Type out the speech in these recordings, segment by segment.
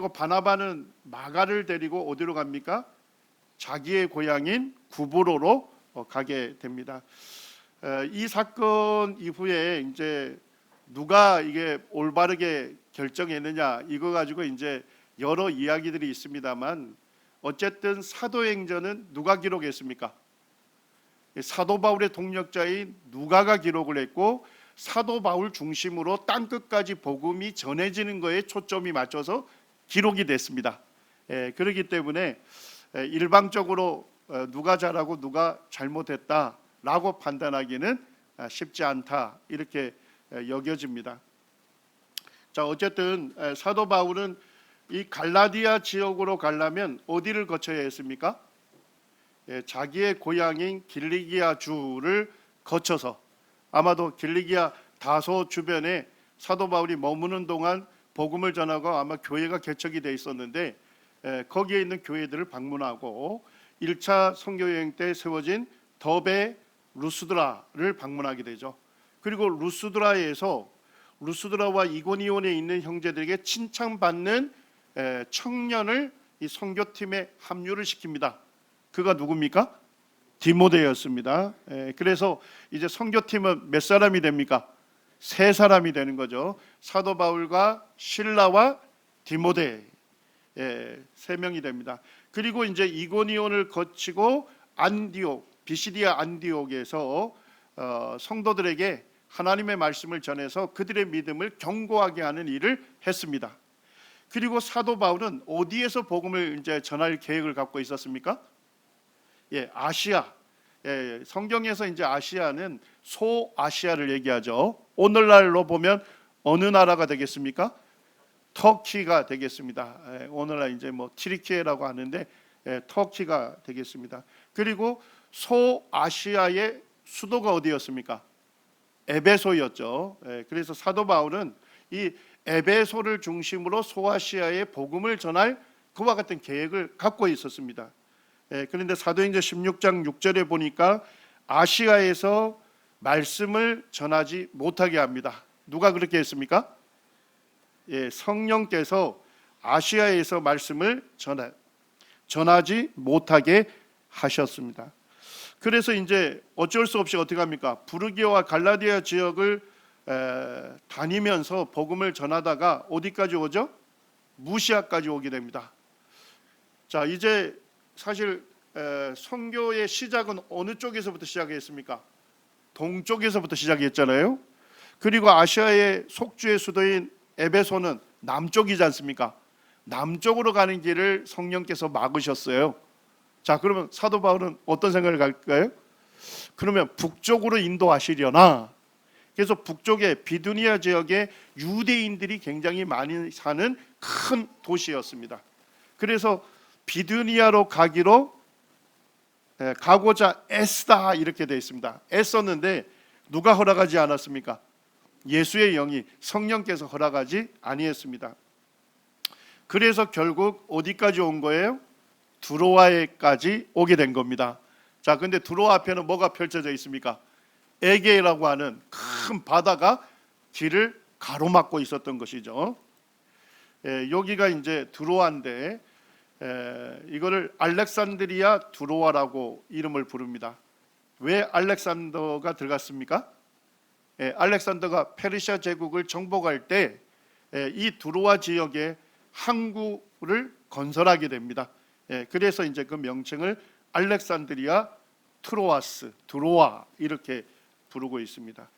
그리고 바나바는 마가를 데리고 어디로 갑니까? 자기의 고향인 구브로로 가게 됩니다. 이 사건 이후에 이제 누가 이게 올바르게 결정했느냐 이거 가지고 이제 여러 이야기들이 있습니다만 어쨌든 사도행전은 누가 기록했습니까? 사도 바울의 동력자인 누가가 기록을 했고 사도 바울 중심으로 땅 끝까지 복음이 전해지는 거에 초점이 맞춰서 기록이 됐습니다. 그렇기 때문에 일방적으로 누가 잘하고 누가 잘못했다라고 판단하기는 쉽지 않다 이렇게 여겨집니다. 자, 어쨌든 사도 바울은 이 갈라디아 지역으로 가려면 어디를 거쳐야 했습니까? 자기의 고향인 길리기아 주를 거쳐서 아마도 길리기아 다소 주변에 사도 바울이 머무는 동안 복음을 전하고 아마 교회가 개척이 돼 있었는데 거기에 있는 교회들을 방문하고 1차 선교여행 때 세워진 더베 루스드라를 방문하게 되죠. 그리고 루스드라와 이고니온에 있는 형제들에게 칭찬받는 청년을 이 선교팀에 합류를 시킵니다. 그가 누굽니까? 디모데였습니다. 그래서 이제 선교팀은 몇 사람이 됩니까? 세 사람이 되는 거죠. 사도 바울과 실라와 디모데 세 명이 됩니다. 그리고 이제 이고니온을 거치고 비시디아 안디옥에서 성도들에게 하나님의 말씀을 전해서 그들의 믿음을 견고하게 하는 일을 했습니다. 그리고 사도 바울은 어디에서 복음을 이제 전할 계획을 갖고 있었습니까? 아시아. 성경에서 이제 아시아는 소아시아를 얘기하죠. 오늘날로 보면 어느 나라가 되겠습니까? 터키가 되겠습니다. 오늘날 이제 뭐 티리키에라고 하는데 터키가 되겠습니다. 그리고 소아시아의 수도가 어디였습니까? 에베소였죠. 그래서 사도 바울은 이 에베소를 중심으로 소아시아에 복음을 전할 그와 같은 계획을 갖고 있었습니다. 그런데 사도행전 16장 6절에 보니까 아시아에서 말씀을 전하지 못하게 합니다. 누가 그렇게 했습니까? 성령께서 아시아에서 말씀을 전하지 못하게 하셨습니다. 그래서 이제 어쩔 수 없이 어떻게 합니까? 부르기아와 갈라디아 지역을 다니면서 복음을 전하다가 어디까지 오죠? 무시아까지 오게 됩니다. 자, 이제 사실 선교의 시작은 어느 쪽에서부터 시작했습니까? 동쪽에서부터 시작했잖아요. 그리고 아시아의 속주의 수도인 에베소는 남쪽이지 않습니까? 남쪽으로 가는 길을 성령께서 막으셨어요. 자, 그러면 사도 바울은 어떤 생각을 갈까요? 그러면 북쪽으로 인도하시려나? 그래서 북쪽의 비두니아 지역에 유대인들이 굉장히 많이 사는 큰 도시였습니다. 그래서 비두니아로 가고자 애쓰다 이렇게 되어 있습니다. 애썼는데 누가 허락하지 않았습니까? 예수의 영이 성령께서 허락하지 아니했습니다. 그래서 결국 어디까지 온 거예요? 두로아에까지 오게 된 겁니다. 자, 근데 두로아 앞에는 뭐가 펼쳐져 있습니까? 에게라고 하는 큰 바다가 길을 가로막고 있었던 것이죠. 여기가 이제 두로아인데 이거를 알렉산드리아 두로아라고 이름을 부릅니다. 왜 알렉산더가 들어갔습니까? 알렉산더가 페르시아 제국을 정복할 때 이 두로아 지역에 항구를 건설하게 됩니다. 그래서 이제 그 명칭을 알렉산드리아 두로아 이렇게 부르고 있습니다.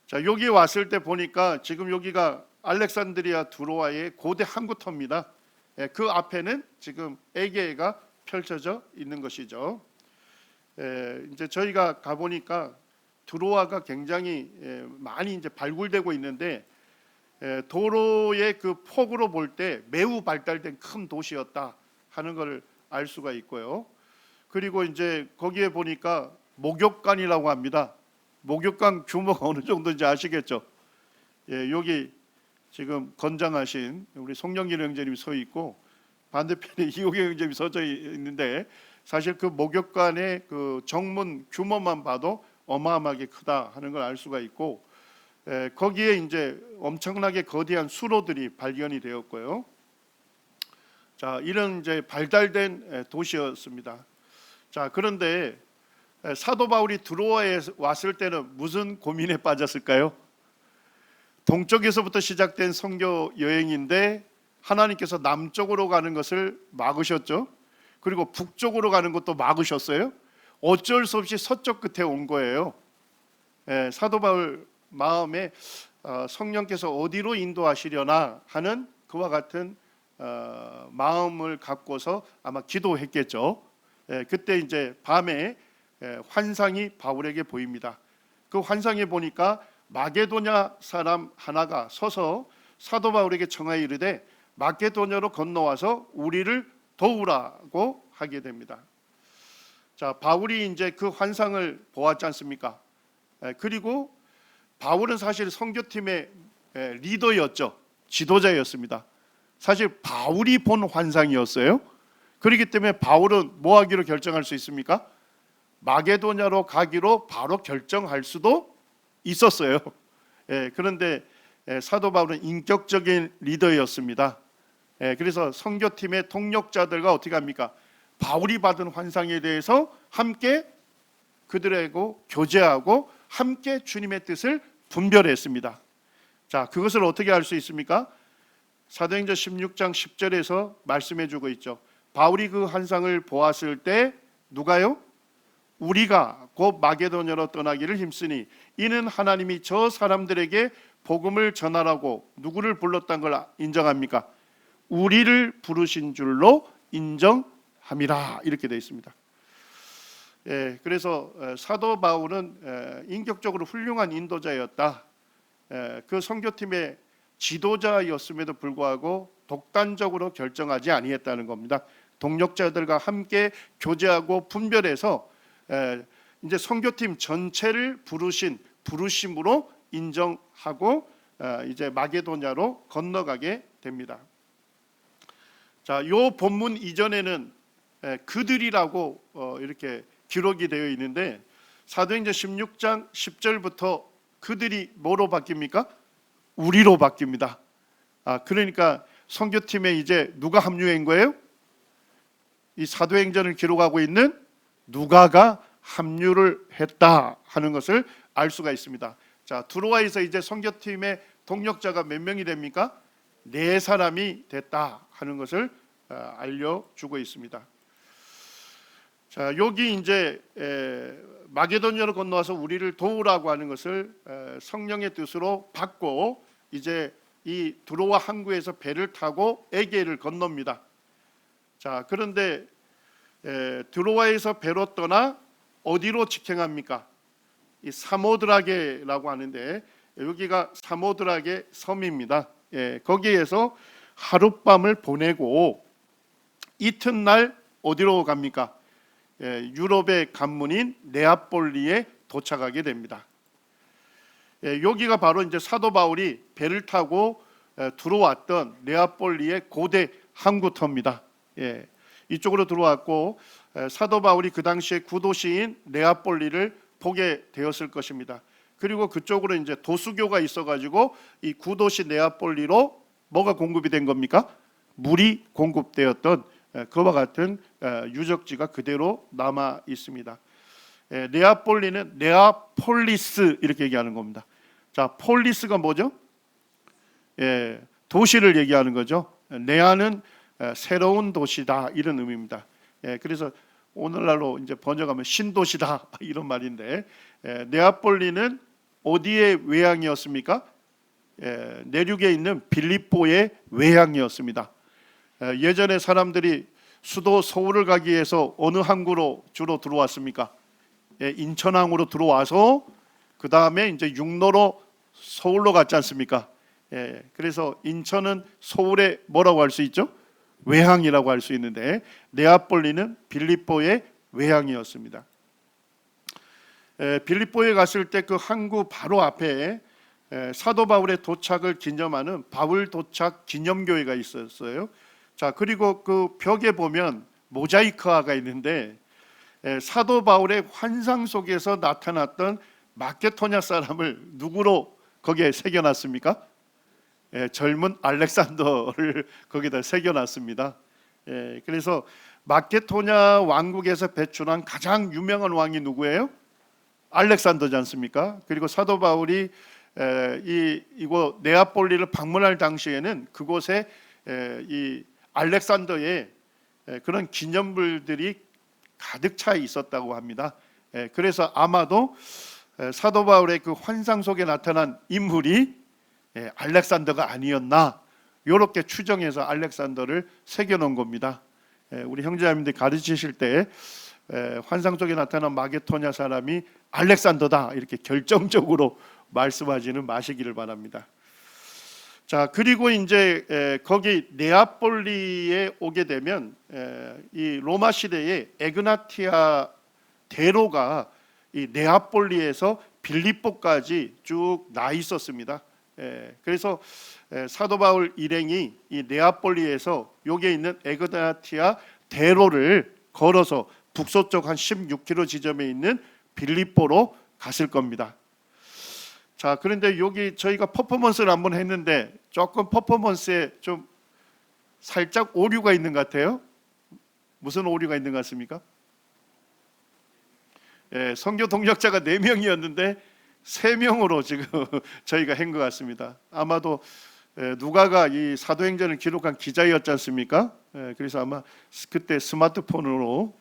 자, 여기 왔을 때 보니까 지금 여기가 알렉산드리아 두로아의 고대 항구터입니다. 그 앞에는 지금 에게가 펼쳐져 있는 것이죠. 이제 저희가 가보니까 두로아가 굉장히 많이 이제 발굴되고 있는데 도로의 그 폭으로 볼 때 매우 발달된 큰 도시였다 하는 걸 알 수가 있고요. 그리고 이제 거기에 보니까 목욕관이라고 합니다. 목욕관 규모가 어느 정도인지 아시겠죠? 여기 지금 건장하신 우리 송영길 형제님이 서 있고 반대편에 이호경 형제님이 서져 있는데 사실 그 목욕관의 그 정문 규모만 봐도 어마어마하게 크다 하는 걸 알 수가 있고 거기에 이제 엄청나게 거대한 수로들이 발견이 되었고요. 자, 이런 이제 발달된 도시였습니다. 자, 그런데 사도 바울이 드로아에 왔을 때는 무슨 고민에 빠졌을까요? 동쪽에서부터 시작된 선교 여행인데 하나님께서 남쪽으로 가는 것을 막으셨죠. 그리고 북쪽으로 가는 것도 막으셨어요. 어쩔 수 없이 서쪽 끝에 온 거예요. 사도 바울 마음에 성령께서 어디로 인도하시려나 하는 그와 같은 마음을 갖고서 아마 기도했겠죠. 그때 이제 밤에 환상이 바울에게 보입니다. 그 환상에 보니까 마게도냐 사람 하나가 서서 사도 바울에게 청하여 이르되 마게도냐로 건너와서 우리를 도우라고 하게 됩니다. 자, 바울이 이제 그 환상을 보았지 않습니까? 그리고 바울은 사실 선교팀의 리더였죠. 지도자였습니다. 사실 바울이 본 환상이었어요. 그렇기 때문에 바울은 뭐 하기로 결정할 수 있습니까? 마게도냐로 가기로 바로 결정할 수도 있었어요. 그런데 사도 바울은 인격적인 리더였습니다. 그래서 선교팀의 동력자들과 어떻게 합니까? 바울이 받은 환상에 대해서 함께 그들하고 교제하고 함께 주님의 뜻을 분별했습니다. 자, 그것을 어떻게 알 수 있습니까? 사도행전 16장 10절에서 말씀해 주고 있죠. 바울이 그 환상을 보았을 때 누가요? 우리가 곧 마게도냐로 떠나기를 힘쓰니 이는 하나님이 저 사람들에게 복음을 전하라고 누구를 불렀다는 걸 인정합니까? 우리를 부르신 줄로 인정함이라, 이렇게 되어 있습니다. 그래서 사도 바울은 인격적으로 훌륭한 인도자였다. 그 선교팀의 지도자였음에도 불구하고 독단적으로 결정하지 아니했다는 겁니다. 동력자들과 함께 교제하고 분별해서 이제 선교팀 전체를 부르심으로 인정하고 이제 마게도냐로 건너가게 됩니다. 자, 요 본문 이전에는 그들이라고 이렇게 기록이 되어 있는데 사도행전 16장 10절부터 그들이 뭐로 바뀝니까? 우리로 바뀝니다. 그러니까 선교팀에 이제 누가 합류한 거예요? 이 사도행전을 기록하고 있는 누가가 합류를 했다 하는 것을 알 수가 있습니다. 자, 드로아에서 이제 선교팀의 동력자가 몇 명이 됩니까? 4사람이 됐다 하는 것을 알려주고 있습니다. 자, 여기 이제 마게도냐로 건너와서 우리를 도우라고 하는 것을 성령의 뜻으로 받고 이제 이 드로아 항구에서 배를 타고 에게를 건넙니다. 자, 그런데 드로아에서 배로 떠나 어디로 직행합니까? 이 사모드라게라고 하는데 여기가 사모드라게 섬입니다. 거기에서 하룻밤을 보내고 이튿날 어디로 갑니까? 유럽의 관문인 네아폴리에 도착하게 됩니다. 여기가 바로 이제 사도 바울이 배를 타고 들어왔던 네아폴리의 고대 항구터입니다. 이쪽으로 들어왔고 사도 바울이 그 당시에 구도시인 네아폴리를 보게 되었을 것입니다. 그리고 그쪽으로 이제 도수교가 있어가지고 이 구도시 네아폴리로 뭐가 공급이 된 겁니까? 물이 공급되었던 그와 같은 유적지가 그대로 남아 있습니다. 네아폴리는 네아폴리스 이렇게 얘기하는 겁니다. 자, 폴리스가 뭐죠? 도시를 얘기하는 거죠. 네아는 새로운 도시다 이런 의미입니다. 그래서 오늘날로 이제 번역하면 신도시다 이런 말인데 네아폴리는 어디의 외향이었습니까? 내륙에 있는 빌립보의 외향이었습니다. 예전에 사람들이 수도 서울을 가기 위해서 어느 항구로 주로 들어왔습니까? 인천항으로 들어와서 그 다음에 이제 육로로 서울로 갔지 않습니까? 그래서 인천은 서울의 뭐라고 할 수 있죠? 외항이라고 할 수 있는데 네아폴리는 빌립보의 외항이었습니다. 빌립보에 갔을 때 그 항구 바로 앞에 사도 바울의 도착을 기념하는 바울 도착 기념교회가 있었어요. 자, 그리고 그 벽에 보면 모자이크화가 있는데 사도 바울의 환상 속에서 나타났던 마케도냐 사람을 누구로 거기에 새겨놨습니까? 젊은 알렉산더를 거기다 새겨놨습니다. 그래서 마케도냐 왕국에서 배출한 가장 유명한 왕이 누구예요? 알렉산더지 않습니까? 그리고 사도 바울이 이곳 네아폴리를 방문할 당시에는 그곳에 이 알렉산더의 그런 기념물들이 가득 차 있었다고 합니다. 그래서 아마도 사도 바울의 그 환상 속에 나타난 인물이 알렉산더가 아니었나, 이렇게 추정해서 알렉산더를 새겨놓은 겁니다. 우리 형제자매님들 가르치실 때 환상 속에 나타난 마게도냐 사람이 알렉산더다 이렇게 결정적으로 말씀하지는 마시기를 바랍니다. 자, 그리고 이제 거기 네아폴리에 오게 되면 이 로마 시대에 에그나티아 대로가 이 네아폴리에서 빌립보까지 쭉 나 있었습니다. 그래서 사도 바울 일행이 이 네아폴리에서 여기에 있는 에그나티아 대로를 걸어서 북서쪽 한 16km 지점에 있는 빌립보로 갔을 겁니다. 자, 그런데 여기 저희가 퍼포먼스를 한번 했는데 조금 퍼포먼스에 좀 살짝 오류가 있는 것 같아요. 무슨 오류가 있는 것 같습니까? 선교 동역자가 4명이었는데 3명으로 지금 저희가 한 것 같습니다. 아마도 누가가 이 사도행전을 기록한 기자였지 않습니까? 그래서 아마 그때 스마트폰으로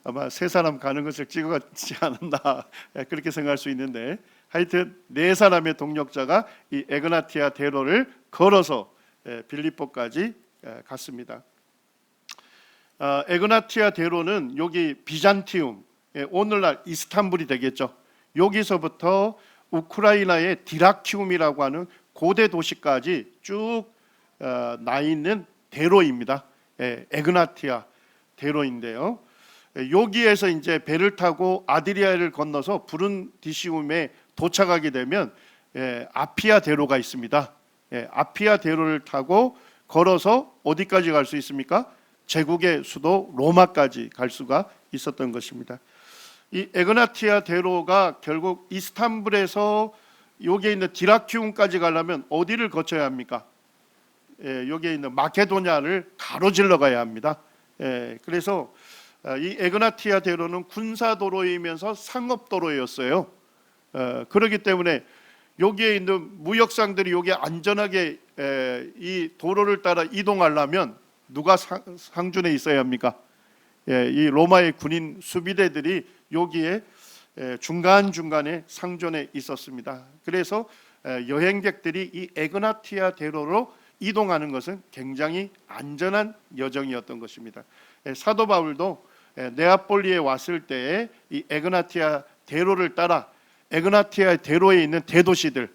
아마 3사람 가는 것을 찍어갔지 않았나, 그렇게 생각할 수 있는데, 하여튼 4사람의 동역자가 이 에그나티아 대로를 걸어서 빌립보까지 갔습니다. 에그나티아 대로는 여기 비잔티움, 오늘날 이스탄불이 되겠죠. 여기서부터 우크라이나의 디라키움이라고 하는 고대 도시까지 쭉 나 있는 대로입니다. 에그나티아 대로인데요. 여기에서 이제 배를 타고 아드리아를 건너서 부른디시움에 도착하게 되면 아피아 대로가 있습니다. 아피아 대로를 타고 걸어서 어디까지 갈 수 있습니까? 제국의 수도 로마까지 갈 수가 있었던 것입니다. 이 에그나티아 대로가 결국 이스탄불에서 여기에 있는 디라키움까지 가려면 어디를 거쳐야 합니까? 여기에 있는 마케도냐를 가로질러 가야 합니다. 그래서 이 에그나티아 대로는 군사도로이면서 상업도로였어요. 그렇기 때문에 여기에 있는 무역상들이 여기에 안전하게 이 도로를 따라 이동하려면 누가 상준에 있어야 합니까? 이 로마의 군인 수비대들이 여기에 중간중간에 상존에 있었습니다. 그래서 여행객들이 이 에그나티아 대로로 이동하는 것은 굉장히 안전한 여정이었던 것입니다. 사도 바울도 네아폴리에 왔을 때에 이 에그나티아 대로를 따라 에그나티아 대로에 있는 대도시들,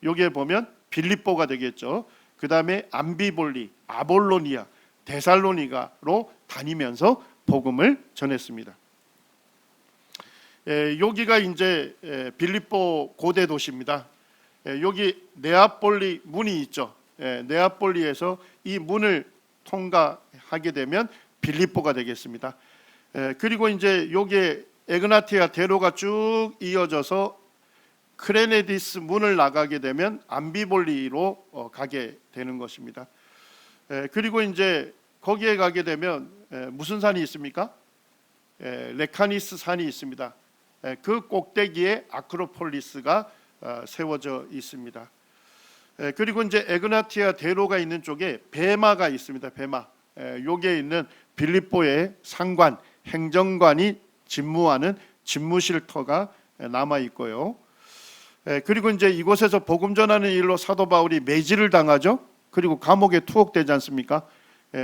여기에 보면 빌립보가 되겠죠. 그 다음에 암비볼리, 아볼로니아, 데살로니가로 다니면서 복음을 전했습니다. 여기가 이제 빌립보 고대 도시입니다. 여기 네아폴리 문이 있죠. 네아폴리에서 이 문을 통과하게 되면 빌립보가 되겠습니다. 그리고 이제 여기에 에그나티아 대로가 쭉 이어져서 크레네디스 문을 나가게 되면 암비볼리로 가게 되는 것입니다. 그리고 이제 거기에 가게 되면 무슨 산이 있습니까? 레카니스 산이 있습니다. 그 꼭대기에 아크로폴리스가 세워져 있습니다. 그리고 이제 에그나티아 대로가 있는 쪽에 베마가 있습니다. 베마. 여기에 있는 빌립보의 상관, 행정관이 집무하는 집무실터가 남아 있고요. 그리고 이제 이곳에서 복음 전하는 일로 사도 바울이 매질을 당하죠. 그리고 감옥에 투옥되지 않습니까?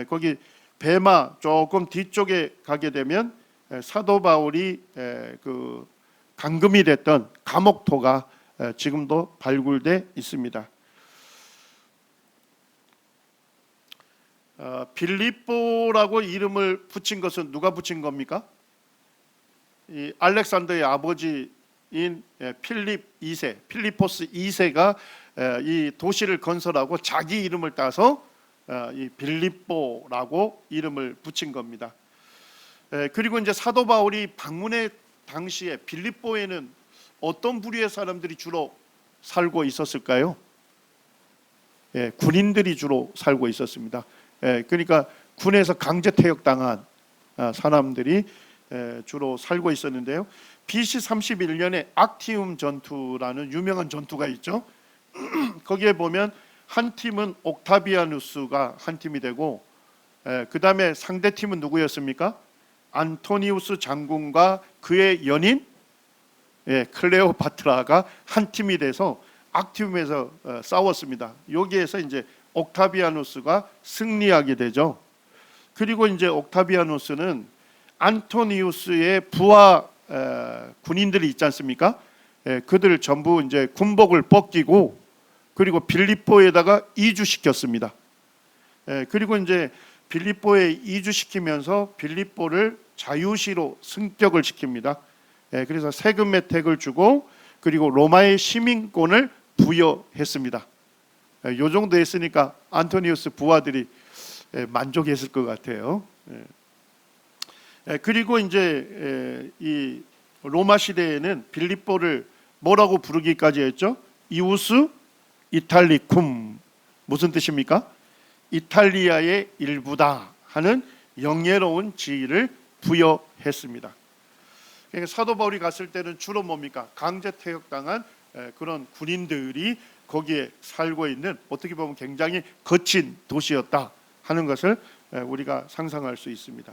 거기 베마 조금 뒤쪽에 가게 되면 사도 바울이 그 감금이 됐던 감옥토가 지금도 발굴돼 있습니다. 빌립보라고 이름을 붙인 것은 누가 붙인 겁니까? 이 알렉산더의 아버지인 필립 2세, 필리포스 2세가 이 도시를 건설하고 자기 이름을 따서 이 빌립보라고 이름을 붙인 겁니다. 그리고 이제 사도 바울이 방문의 당시에 빌립보에는 어떤 부류의 사람들이 주로 살고 있었을까요? 군인들이 주로 살고 있었습니다. 그러니까 군에서 강제 퇴역당한 사람들이 주로 살고 있었는데요. BC 31년에 악티움 전투라는 유명한 전투가 있죠. 거기에 보면 한 팀은 옥타비아누스가 한 팀이 되고, 그 다음에 상대 팀은 누구였습니까? 안토니우스 장군과 그의 연인 클레오파트라가 한 팀이 돼서 악티움에서 싸웠습니다. 여기에서 이제 옥타비아누스가 승리하게 되죠. 그리고 이제 옥타비아누스는 안토니우스의 부하 군인들이 있지 않습니까? 그들 전부 이제 군복을 벗기고 그리고 빌립보에다가 이주시켰습니다. 그리고 이제 빌립보에 이주시키면서 빌립보를 자유시로 승격을 시킵니다. 그래서 세금 혜택을 주고 그리고 로마의 시민권을 부여했습니다. 요 정도 했으니까 안토니우스 부하들이 만족했을 것 같아요. 그리고 이제 이 로마 시대에는 빌립보를 뭐라고 부르기까지 했죠? 이우스 이탈리쿰. 무슨 뜻입니까? 이탈리아의 일부다 하는 영예로운 지위를 부여했습니다. 그러니까 사도 바울이 갔을 때는 주로 뭡니까? 강제 퇴역당한 그런 군인들이 거기에 살고 있는, 어떻게 보면 굉장히 거친 도시였다 하는 것을 우리가 상상할 수 있습니다.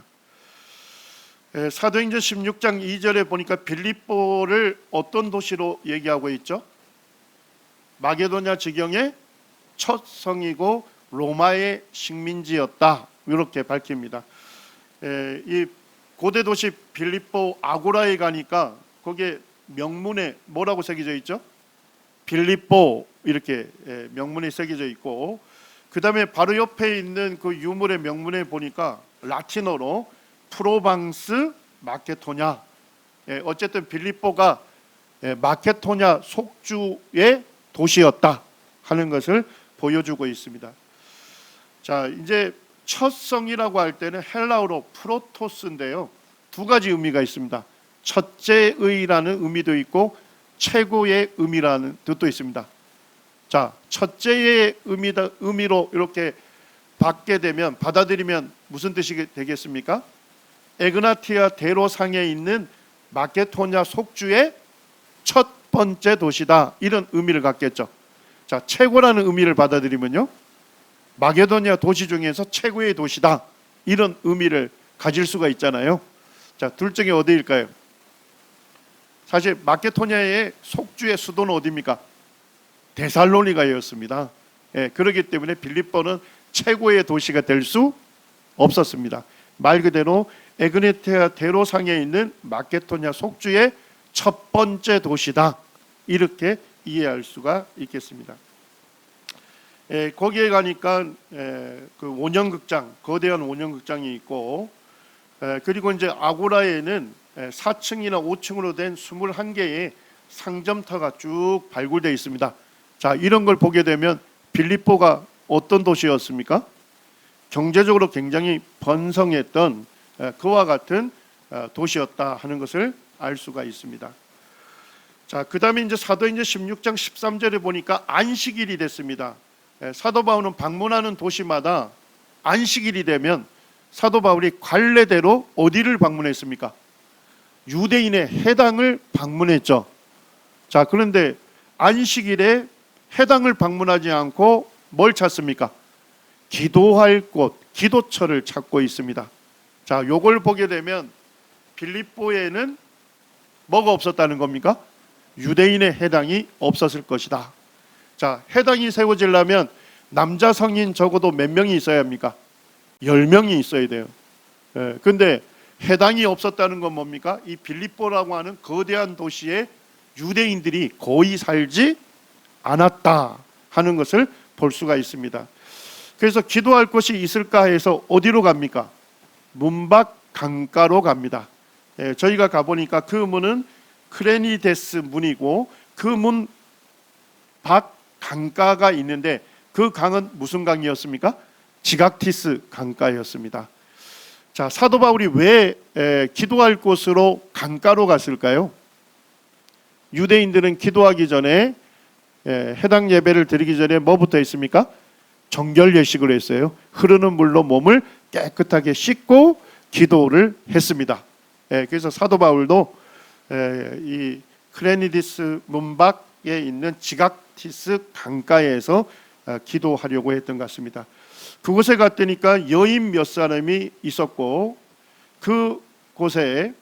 사도행전 16장 2절에 보니까 빌립보를 어떤 도시로 얘기하고 있죠? 마게도냐 지경의 첫 성이고 로마의 식민지였다, 이렇게 밝힙니다. 이 고대 도시 빌립보 아고라에 가니까 거기에 명문에 뭐라고 새겨져 있죠? 빌립보, 이렇게 명문이 새겨져 있고, 그 다음에 바로 옆에 있는 그 유물의 명문에 보니까 라틴어로 프로방스 마케토냐, 어쨌든 빌립보가 마케토냐 속주의 도시였다 하는 것을 보여주고 있습니다. 자, 이제 첫 성이라고 할 때는 헬라어로 프로토스인데요, 두 가지 의미가 있습니다. 첫째의라는 의미도 있고 최고의 의미라는 뜻도 있습니다. 자, 첫째의 의미로 이렇게 받아들이면 무슨 뜻이 되겠습니까? 에그나티아 대로상에 있는 마케도냐 속주의 첫 번째 도시다, 이런 의미를 갖겠죠. 자, 최고라는 의미를 받아들이면요, 마게도냐 도시 중에서 최고의 도시다, 이런 의미를 가질 수가 있잖아요. 자, 둘 중에 어디일까요? 사실 마케도냐의 속주의 수도는 어디입니까? 데살로니가였습니다. 그렇기 때문에 빌립보는 최고의 도시가 될 수 없었습니다. 말 그대로 에그네티아 대로상에 있는 마케도냐 속주의 첫 번째 도시다, 이렇게 이해할 수가 있겠습니다. 거기에 가니까 그 원형극장, 거대한 원형극장이 있고, 그리고 이제 아고라에는 4층이나 5층으로 된 21개의 상점터가 쭉 발굴되어 있습니다. 자, 이런 걸 보게 되면 빌립보가 어떤 도시였습니까? 경제적으로 굉장히 번성했던 그와 같은 도시였다 하는 것을 알 수가 있습니다. 자, 그 다음에 이제 사도행전 16장 13절에 보니까 안식일이 됐습니다. 사도 바울은 방문하는 도시마다 안식일이 되면 사도 바울이 관례대로 어디를 방문했습니까? 유대인의 회당을 방문했죠. 자, 그런데 안식일에 회당을 방문하지 않고 뭘 찾습니까? 기도할 곳, 기도처를 찾고 있습니다. 자, 요걸 보게 되면 빌립보에는 뭐가 없었다는 겁니까? 유대인의 회당이 없었을 것이다. 자, 회당이 세워지려면 남자 성인 적어도 몇 명이 있어야 합니까? 10명이 있어야 돼요. 근데 회당이 없었다는 건 뭡니까? 이 빌립보라고 하는 거대한 도시에 유대인들이 거의 살지 않았다 하는 것을 볼 수가 있습니다. 그래서 기도할 곳이 있을까 해서 어디로 갑니까? 문 밖 강가로 갑니다. 저희가 가보니까 그 문은 크레니데스 문이고, 그 문 밖 강가가 있는데 그 강은 무슨 강이었습니까? 지각티스 강가였습니다. 자, 사도 바울이 왜 기도할 곳으로 강가로 갔을까요? 유대인들은 기도하기 전에 해당 예배를 드리기 전에 뭐부터 있습니까? 정결 예식을 했어요. 흐르는 물로 몸을 깨끗하게 씻고 기도를 했습니다. 그래서 사도 바울도 이 크레니디스 문밖에 있는 지각티스 강가에서 기도하려고 했던 것 같습니다. 그곳에 갔더니까 여인 몇 사람이 있었고 그 곳에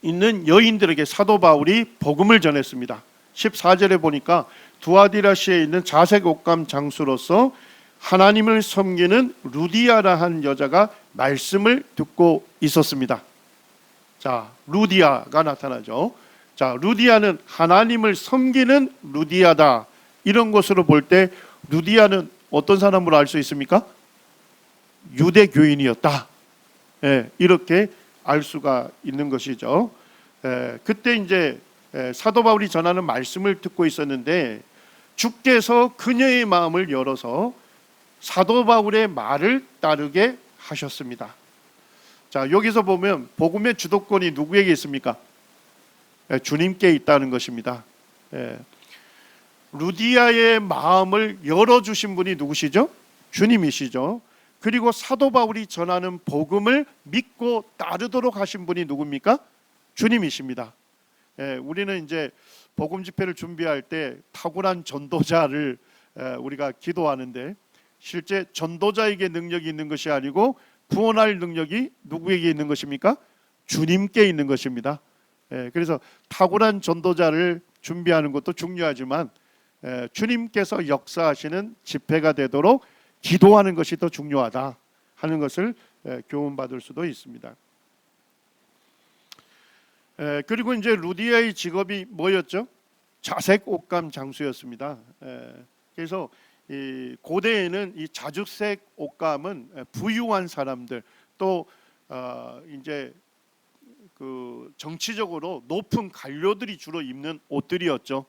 있는 여인들에게 사도 바울이 복음을 전했습니다. 14절에 보니까 두아디라시에 있는 자색 옷감 장수로서 하나님을 섬기는 루디아라 한 여자가 말씀을 듣고 있었습니다. 자, 루디아가 나타나죠. 자, 루디아는 하나님을 섬기는 루디아다. 이런 것으로 볼 때 루디아는 어떤 사람으로 알 수 있습니까? 유대교인이었다. 이렇게 알 수가 있는 것이죠. 그때 이제 사도 바울이 전하는 말씀을 듣고 있었는데 주께서 그녀의 마음을 열어서 사도 바울의 말을 따르게 하셨습니다. 자, 여기서 보면 복음의 주도권이 누구에게 있습니까? 주님께 있다는 것입니다. 루디아의 마음을 열어주신 분이 누구시죠? 주님이시죠. 그리고 사도 바울이 전하는 복음을 믿고 따르도록 하신 분이 누굽니까? 주님이십니다. 우리는 이제 복음 집회를 준비할 때 탁월한 전도자를 우리가 기도하는데 실제 전도자에게 능력이 있는 것이 아니고 구원할 능력이 누구에게 있는 것입니까? 주님께 있는 것입니다. 그래서 탁월한 전도자를 준비하는 것도 중요하지만 주님께서 역사하시는 집회가 되도록 기도하는 것이 더 중요하다 하는 것을 교훈받을 수도 있습니다. 그리고 이제 루디아의 직업이 뭐였죠? 자색 옷감 장수였습니다. 그래서 이 고대에는 이 자주색 옷감은 부유한 사람들 또 이제 그 정치적으로 높은 관료들이 주로 입는 옷들이었죠.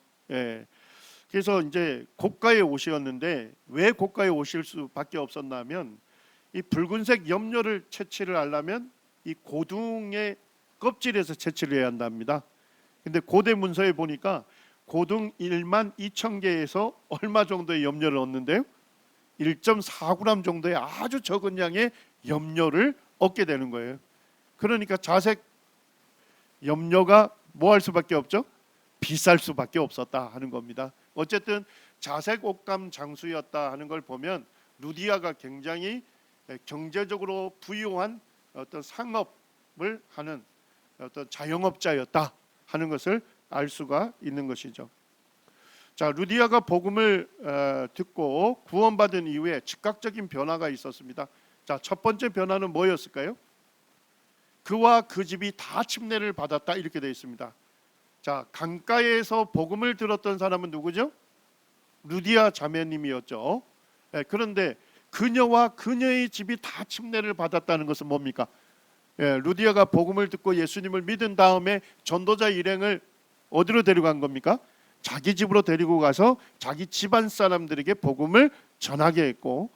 그래서 이제 고가의 옷이었는데 왜 고가의 옷일 수밖에 없었냐면 이 붉은색 염료를 채취를 하려면 이 고둥의 껍질에서 채취를 해야 한답니다. 근데 고대 문서에 보니까 고둥 1만 2천 개에서 얼마 정도의 염료를 얻는데요? 1.4g 정도의 아주 적은 양의 염료를 얻게 되는 거예요. 그러니까 자색 염료가 뭐 할 수밖에 없죠? 비쌀 수밖에 없었다 하는 겁니다. 어쨌든 자색 옷감 장수였다 하는 걸 보면 루디아가 굉장히 경제적으로 부유한 어떤 상업을 하는 어떤 자영업자였다 하는 것을 알 수가 있는 것이죠. 자, 루디아가 복음을 듣고 구원받은 이후에 즉각적인 변화가 있었습니다. 자, 첫 번째 변화는 뭐였을까요? 그와 그 집이 다 침례를 받았다 이렇게 되어 있습니다. 자, 강가에서 복음을 들었던 사람은 누구죠? 루디아 자매님이었죠. 그런데 그녀와 그녀의 집이 다 침례를 받았다는 것은 뭡니까? 루디아가 복음을 듣고 예수님을 믿은 다음에 전도자 일행을 어디로 데려간 겁니까? 자기 집으로 데리고 가서 자기 집안 사람들에게 복음을 전하게 했고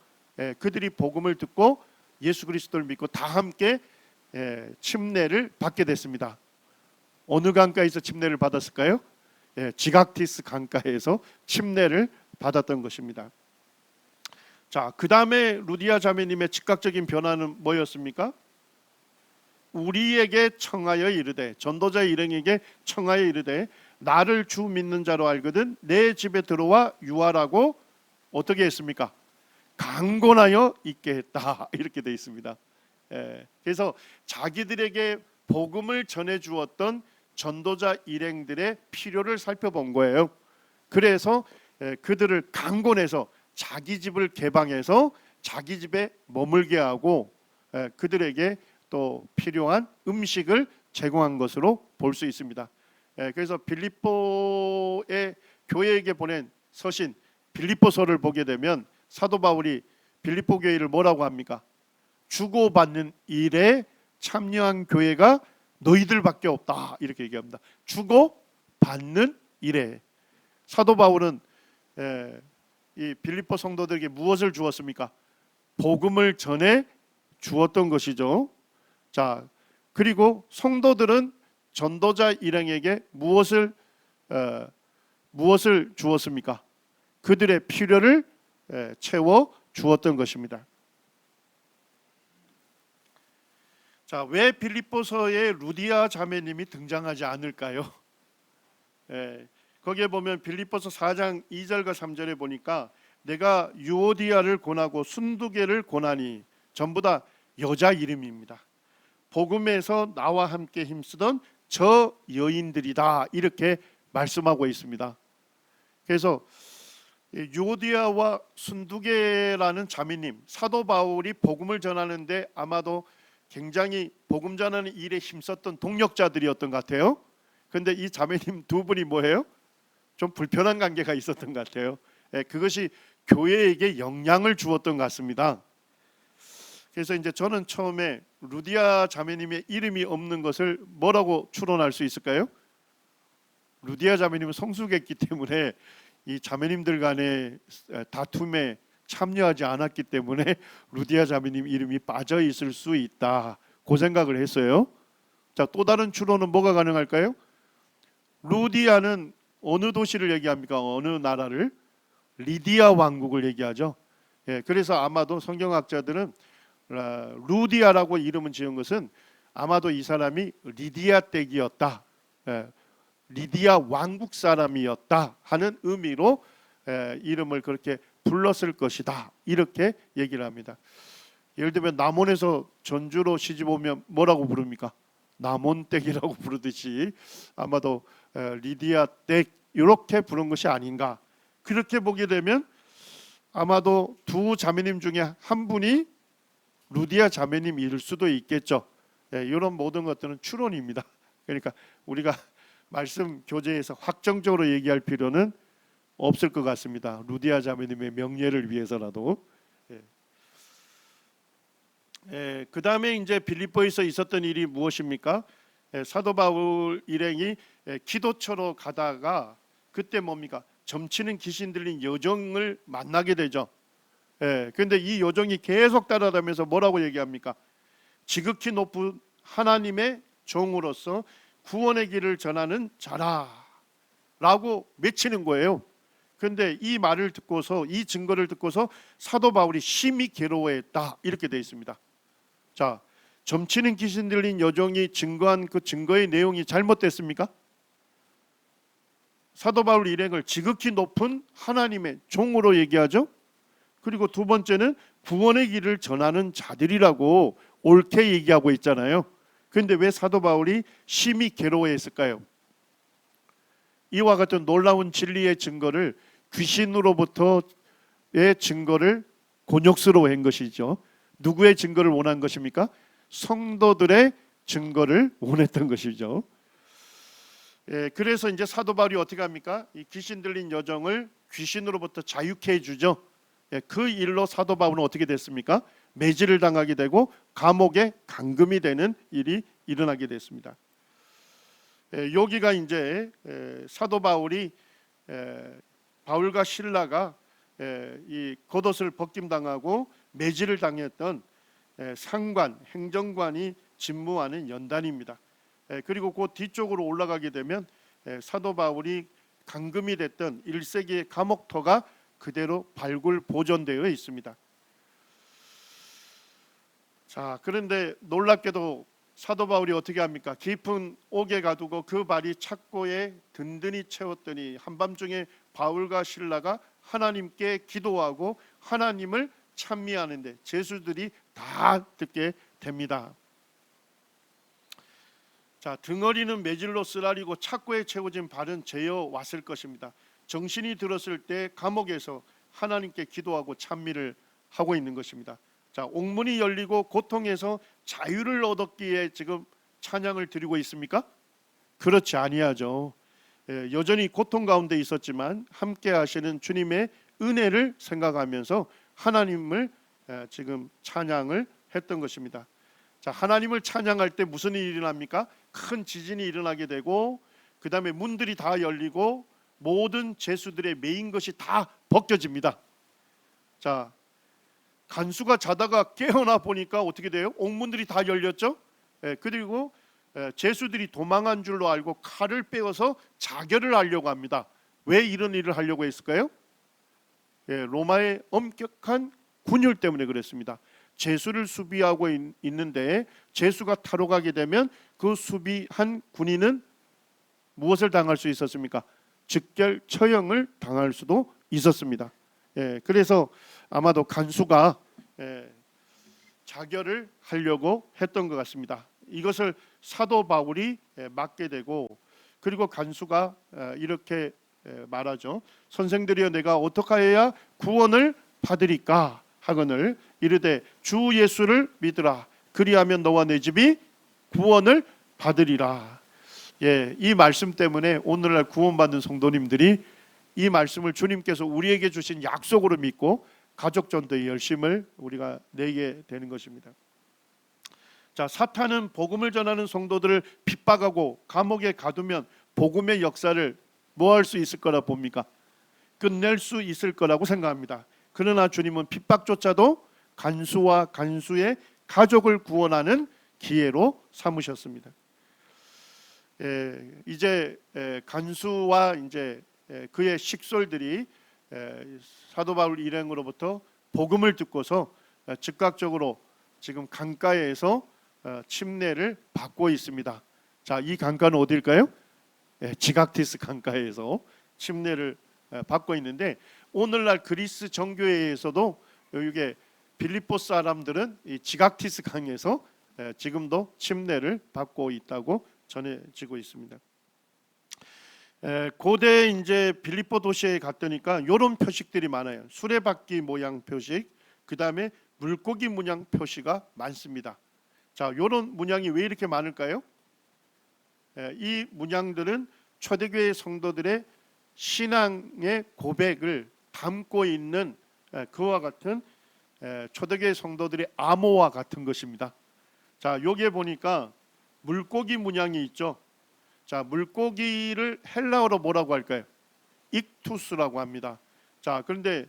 그들이 복음을 듣고 예수 그리스도를 믿고 다 함께 침례를 받게 됐습니다. 어느 강가에서 침례를 받았을까요? 지각티스 강가에서 침례를 받았던 것입니다. 자, 그 다음에 루디아 자매님의 즉각적인 변화는 뭐였습니까? 우리에게 청하여 이르되, 전도자 일행에게 청하여 이르되 나를 주 믿는 자로 알거든 내 집에 들어와 유하라고 어떻게 했습니까? 강권하여 있게 했다 이렇게 되어 있습니다. 그래서 자기들에게 복음을 전해 주었던 전도자 일행들의 필요를 살펴본 거예요. 그래서 그들을 강권해서 자기 집을 개방해서 자기 집에 머물게 하고 그들에게 또 필요한 음식을 제공한 것으로 볼 수 있습니다. 그래서 빌립보의 교회에게 보낸 서신 빌립보서를 보게 되면 사도 바울이 빌립보 교회를 뭐라고 합니까? 주고받는 일에 참여한 교회가 너희들밖에 없다 이렇게 얘기합니다. 주고받는 일에 사도 바울은 이 빌립보 성도들에게 무엇을 주었습니까? 복음을 전해 주었던 것이죠. 자, 그리고 성도들은 전도자 일행에게 무엇을 주었습니까? 그들의 필요를 채워 주었던 것입니다. 자, 왜 빌립보서에 루디아 자매님이 등장하지 않을까요? 거기에 보면 빌립보서 4장 2절과 3절에 보니까 내가 유오디아를 권하고 순두개를 권하니 전부 다 여자 이름입니다. 복음에서 나와 함께 힘쓰던 저 여인들이다 이렇게 말씀하고 있습니다. 그래서 유오디아와 순두개라는 자매님, 사도 바울이 복음을 전하는데 아마도 굉장히 복음 전하는 일에 힘썼던 동력자들이었던 것 같아요. 그런데 이 자매님 두 분이 뭐예요? 좀 불편한 관계가 있었던 것 같아요. 그것이 교회에게 영향을 주었던 것 같습니다. 그래서 이제 저는 처음에 루디아 자매님의 이름이 없는 것을 뭐라고 추론할 수 있을까요? 루디아 자매님은 성숙했기 때문에 이 자매님들 간의 다툼에 참여하지 않았기 때문에 루디아 자매님 이름이 빠져 있을 수 있다. 그 생각을 했어요. 자, 또 다른 추론은 뭐가 가능할까요? 루디아는 어느 도시를 얘기합니까? 어느 나라를? 리디아 왕국을 얘기하죠. 그래서 아마도 성경학자들은 루디아라고 이름을 지은 것은 아마도 이 사람이 리디아 댁이었다, 리디아 왕국 사람이었다 하는 의미로 이름을 그렇게 불렀을 것이다 이렇게 얘기를 합니다. 예를 들면 남원에서 전주로 시집 오면 뭐라고 부릅니까? 남원댁이라고 부르듯이 아마도 리디아 댁 이렇게 부른 것이 아닌가. 그렇게 보게 되면 아마도 두 자매님 중에 한 분이 루디아 자매님일 수도 있겠죠. 이런 모든 것들은 추론입니다. 그러니까 우리가 말씀 교재에서 확정적으로 얘기할 필요는 없을 것 같습니다. 루디아 자매님의 명예를 위해서라도. 그 다음에 이제 빌립보에서 있었던 일이 무엇입니까? 사도 바울 일행이 기도처로 가다가 그때 뭡니까? 점치는 귀신 들린 여종을 만나게 되죠. 그런데 이 여종이 계속 따라다니면서 뭐라고 얘기합니까? 지극히 높은 하나님의 종으로서 구원의 길을 전하는 자라 라고 외치는 거예요. 그런데 이 말을 듣고서, 이 증거를 듣고서 사도 바울이 심히 괴로워했다 이렇게 되어 있습니다. 자, 점치는 귀신 들린 여종이 증거한 그 증거의 내용이 잘못됐습니까? 사도 바울 일행을 지극히 높은 하나님의 종으로 얘기하죠. 그리고 두 번째는 구원의 길을 전하는 자들이라고 옳게 얘기하고 있잖아요. 그런데 왜 사도 바울이 심히 괴로워했을까요? 이와 같은 놀라운 진리의 증거를 귀신으로부터의 증거를 곤욕스러워한 것이죠. 누구의 증거를 원한 것입니까? 성도들의 증거를 원했던 것이죠. 그래서 이제 사도 바울이 어떻게 합니까? 이 귀신 들린 여종을 귀신으로부터 자유케 해주죠. 그 일로 사도 바울은 어떻게 됐습니까? 매질을 당하게 되고 감옥에 감금이 되는 일이 일어나게 됐습니다. 여기가 이제 사도 바울이 바울과 실라가 이 겉옷을 벗김당하고 매질을 당했던 상관, 행정관이 집무하는 연단입니다. 그리고 그 뒤쪽으로 올라가게 되면 사도 바울이 감금이 됐던 1세기의 감옥터가 그대로 발굴 보존되어 있습니다. 자, 그런데 놀랍게도 사도 바울이 어떻게 합니까? 깊은 옥에 가두고 그 발이 착고에 든든히 채웠더니 한밤중에 바울과 실라가 하나님께 기도하고 하나님을 찬미하는데 죄수들이 다 듣게 됩니다. 자, 덩어리는 매질로 쓰라리고 착고에 채워진 발은 죄어 왔을 것입니다. 정신이 들었을 때 감옥에서 하나님께 기도하고 찬미를 하고 있는 것입니다. 자, 옥문이 열리고 고통에서 자유를 얻었기에 지금 찬양을 드리고 있습니까? 그렇지 아니하죠. 여전히 고통 가운데 있었지만 함께 하시는 주님의 은혜를 생각하면서 하나님을 지금 찬양을 했던 것입니다. 자, 하나님을 찬양할 때 무슨 일이 일어납니까? 큰 지진이 일어나게 되고 그 다음에 문들이 다 열리고 모든 죄수들의 매인 것이 다 벗겨집니다. 자, 간수가 자다가 깨어나 보니까 어떻게 돼요? 옥문들이 다 열렸죠. 그리고 죄수들이 도망한 줄로 알고 칼을 빼어서 자결을 하려고 합니다. 왜 이런 일을 하려고 했을까요? 로마의 엄격한 군율 때문에 그랬습니다. 제수를 수비하고 있는데 제수가 타로 가게 되면 그 수비한 군인은 무엇을 당할 수 있었습니까? 즉결 처형을 당할 수도 있었습니다. 그래서 아마도 간수가 자결을 하려고 했던 것 같습니다. 이것을 사도 바울이 막게 되고, 그리고 간수가 이렇게 말하죠. 선생들이여, 내가 어떻게 해야 구원을 받으리까 하거늘 이르되 주 예수를 믿으라. 그리하면 너와 내 집이 구원을 받으리라. 이 말씀 때문에 오늘날 구원받은 성도님들이 이 말씀을 주님께서 우리에게 주신 약속으로 믿고 가족 전도의 열심을 우리가 내게 되는 것입니다. 자, 사탄은 복음을 전하는 성도들을 핍박하고 감옥에 가두면 복음의 역사를 뭐 할 수 있을 거라 봅니까? 끝낼 수 있을 거라고 생각합니다. 그러나 주님은 핍박조차도 간수와 간수의 가족을 구원하는 기회로 삼으셨습니다. 이제 간수와 이제 그의 식솔들이 사도 바울 일행으로부터 복음을 듣고서 즉각적으로 지금 강가에서 침례를 받고 있습니다. 자, 이 강가는 어딜까요? 지각티스 강가에서 침례를 받고 있는데, 오늘날 그리스 정교회에서도 이게 빌립보 사람들은 이 지각티스 강에서 지금도 침례를 받고 있다고 전해지고 있습니다. 고대 이제 빌립보 도시에 갔더니까 이런 표식들이 많아요. 수레바퀴 모양 표식, 그 다음에 물고기 문양 표시가 많습니다. 자, 이런 문양이 왜 이렇게 많을까요? 이 문양들은 초대교회 성도들의 신앙의 고백을 담고 있는 그와 같은 초대교회 성도들의 암호와 같은 것입니다. 자, 여기에 보니까 물고기 문양이 있죠. 자, 물고기를 헬라어로 뭐라고 할까요? 익투스라고 합니다. 자, 그런데